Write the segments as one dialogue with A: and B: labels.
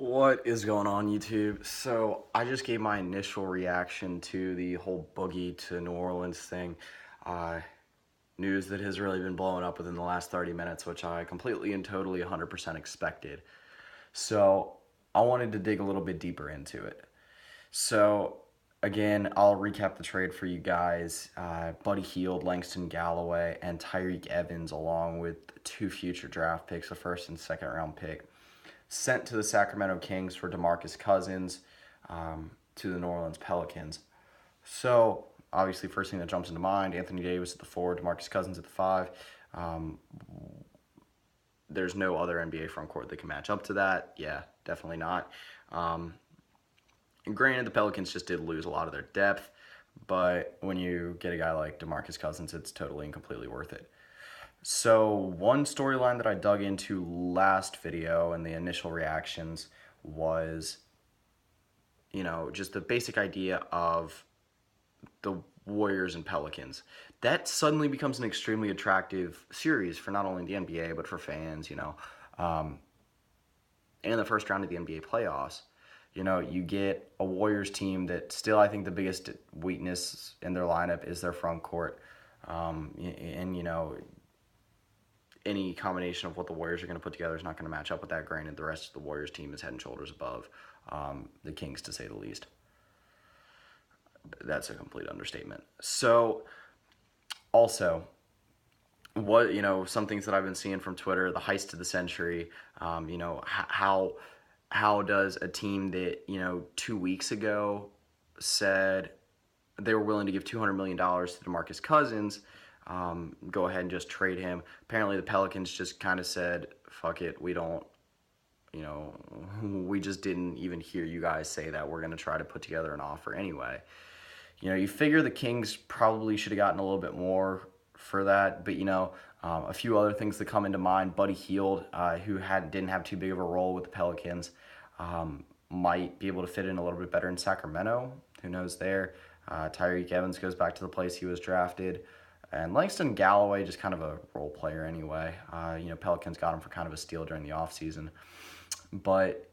A: What is going on, YouTube? So I just gave my initial reaction to the whole Boogie to New Orleans thing. Uh, News that has really been blowing up within the last 30 minutes, which I completely and totally 100% expected. So I wanted to dig a little bit deeper into it. So again, I'll recap the trade for you guys. Buddy Hield, Langston Galloway, and Tyreke Evans, along with two future draft picks, a first and second round pick, sent to the Sacramento Kings for DeMarcus Cousins to the New Orleans Pelicans. So obviously, first thing that jumps into mind: Anthony Davis at the 4, DeMarcus Cousins at the 5. Um, there's no other NBA front court that can match up to that. Yeah, definitely not. And granted, the Pelicans just did lose a lot of their depth, but when you get a guy like DeMarcus Cousins, it's totally and completely worth it. So one storyline that I dug into last video and the initial reactions was, just the basic idea of the Warriors and Pelicans. That suddenly becomes an extremely attractive series for not only the NBA but for fans, in the first round of the NBA playoffs. You get a Warriors team that still, I think the biggest weakness in their lineup is their front court. And any combination of what the Warriors are going to put together is not going to match up with that. Granted, the rest of the Warriors team is head and shoulders above the Kings, to say the least. That's a complete understatement. So, also, some things that I've been seeing from Twitter, the heist of the century. How does a team that 2 weeks ago said they were willing to give $200 million to DeMarcus Cousins, go ahead and just trade him? Apparently, the Pelicans just kind of said, "Fuck it, we don't." We just didn't even hear you guys say that. We're going to try to put together an offer anyway. You figure the Kings probably should have gotten a little bit more for that, but a few other things that come into mind. Buddy Hield, who didn't have too big of a role with the Pelicans, might be able to fit in a little bit better in Sacramento. Who knows there? Tyreke Evans goes back to the place he was drafted. And Langston Galloway, just kind of a role player anyway. Pelicans got him for kind of a steal during the offseason. But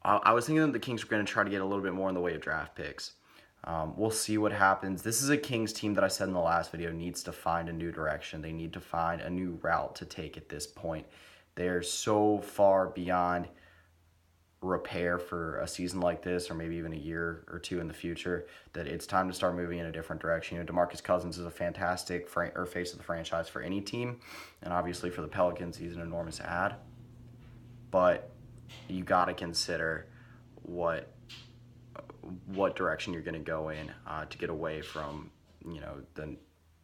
A: I was thinking that the Kings were going to try to get a little bit more in the way of draft picks. We'll see what happens. This is a Kings team that I said in the last video needs to find a new direction. They need to find a new route to take at this point. They're so far beyond repair for a season like this, or maybe even a year or two in the future, that it's time to start moving in a different direction. DeMarcus Cousins is a fantastic face of the franchise for any team, and obviously for the Pelicans, he's an enormous add. But you got to consider what direction you're going to go in to get away from the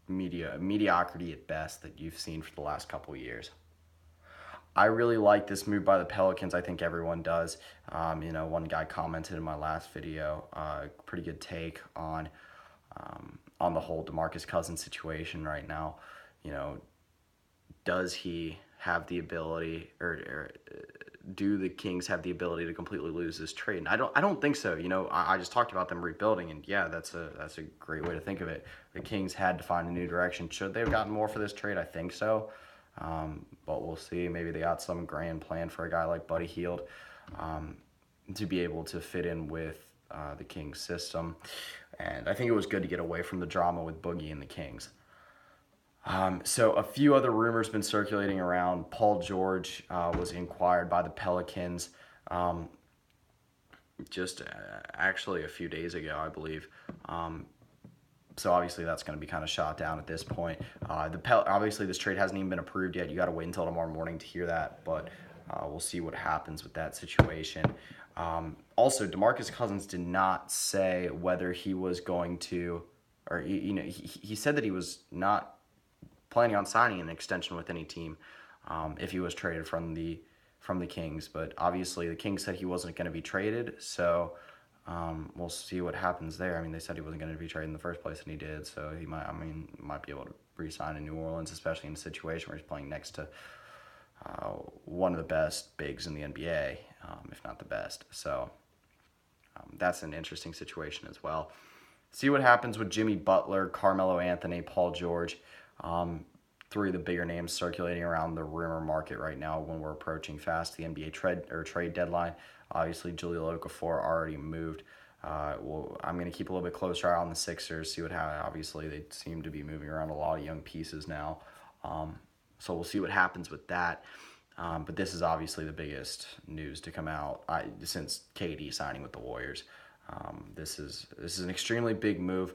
A: mediocrity at best that you've seen for the last couple of years. I really like this move by the Pelicans. I think everyone does. One guy commented in my last video, pretty good take on the whole DeMarcus Cousins situation right now. Does he have the ability, or do the Kings have the ability to completely lose this trade? And I don't think so. I just talked about them rebuilding, and yeah, that's a great way to think of it. The Kings had to find a new direction. Should they have gotten more for this trade? I think so. But we'll see. Maybe they got some grand plan for a guy like Buddy Hield to be able to fit in with the Kings system. And I think it was good to get away from the drama with Boogie and the Kings. So a few other rumors been circulating around. Paul George was inquired by the Pelicans actually a few days ago, I believe. So obviously that's going to be kind of shot down at this point. Obviously this trade hasn't even been approved yet. You got to wait until tomorrow morning to hear that, but we'll see what happens with that situation. Also, DeMarcus Cousins did not say whether he was going to, or he said that he was not planning on signing an extension with any team if he was traded from the Kings. But obviously the Kings said he wasn't going to be traded, so we'll see what happens there. I mean, they said he wasn't going to be traded in the first place, and he did. So he might be able to re-sign in New Orleans, especially in a situation where he's playing next to one of the best bigs in the NBA, if not the best. So that's an interesting situation as well. See what happens with Jimmy Butler, Carmelo Anthony, Paul George. three of the bigger names circulating around the rumor market right now when we're approaching fast the NBA trade deadline. Obviously, Jahlil Okafor already moved. Well, I'm going to keep a little bit closer eye on the Sixers, see what happens. Obviously, they seem to be moving around a lot of young pieces now. So we'll see what happens with that. But this is obviously the biggest news to come out since KD signing with the Warriors. This is an extremely big move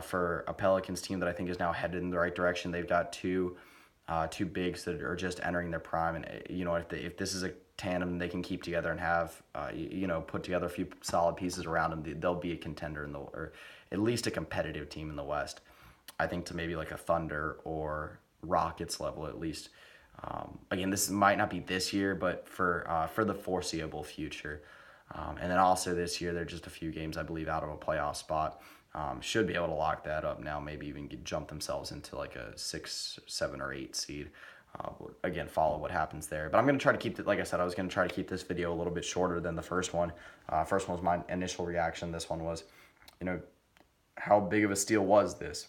A: for a Pelicans team that I think is now headed in the right direction. They've got two bigs that are just entering their prime, and if this is a tandem they can keep together and have put together a few solid pieces around them, they'll be a contender or at least a competitive team in the West. I think to maybe like a Thunder or Rockets level at least. Again, this might not be this year, but for the foreseeable future. And then also this year, they're just a few games, I believe, out of a playoff spot. Should be able to lock that up now, maybe even jump themselves into like a 6, 7, or 8 seed. Again, follow what happens there. But I'm going to try to keep it, like I said, I was going to try to keep this video a little bit shorter than the first one. First one was my initial reaction. This one was, how big of a steal was this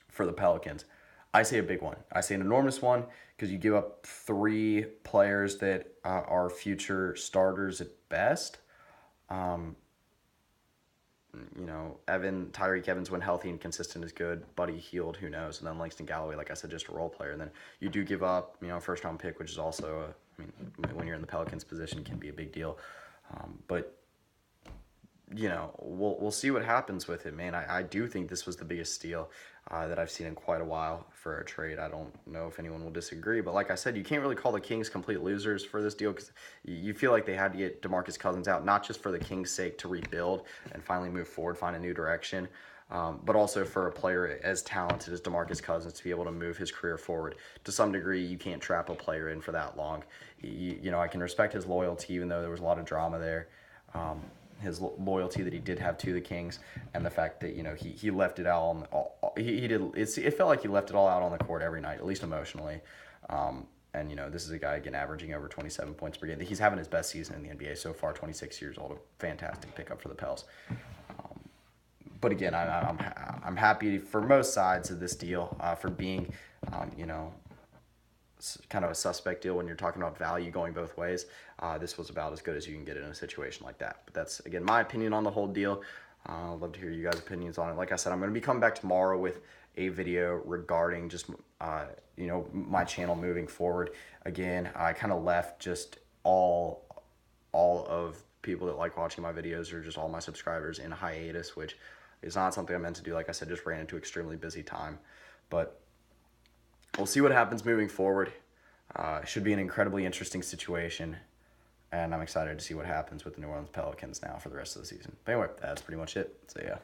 A: for the Pelicans? I say a big one. I say an enormous one because you give up 3 players that are future starters at best. Tyreke Evans, when healthy and consistent, is good. Buddy Hield, who knows? And then Langston Galloway, like I said, just a role player. And then you do give up, a first-round pick, which is also, when you're in the Pelicans position, can be a big deal. But we'll see what happens with it, man. I do think this was the biggest steal that I've seen in quite a while for a trade. I don't know if anyone will disagree, but like I said, you can't really call the Kings complete losers for this deal because you feel like they had to get DeMarcus Cousins out, not just for the Kings' sake to rebuild and finally move forward, find a new direction, but also for a player as talented as DeMarcus Cousins to be able to move his career forward. To some degree, you can't trap a player in for that long. I can respect his loyalty, even though there was a lot of drama there. His loyalty that he did have to the Kings, and the fact that he left it out on it felt like he left it all out on the court every night, at least emotionally. And this is a guy again averaging over 27 points per game. He's having his best season in the NBA so far. 26 years old, a fantastic pickup for the Pels. But again, I'm happy for most sides of this deal for being kind of a suspect deal when you're talking about value going both ways. This was about as good as you can get in a situation like that. But that's, again, my opinion on the whole deal. I'd love to hear you guys' opinions on it. Like I said, I'm going to be coming back tomorrow with a video regarding just, my channel moving forward. Again, I kind of left just all of people that like watching my videos, or just all my subscribers, in hiatus, which is not something I meant to do. Like I said, just ran into extremely busy time. But we'll see what happens moving forward. It should be an incredibly interesting situation, and I'm excited to see what happens with the New Orleans Pelicans now for the rest of the season. But anyway, that's pretty much it. So yeah.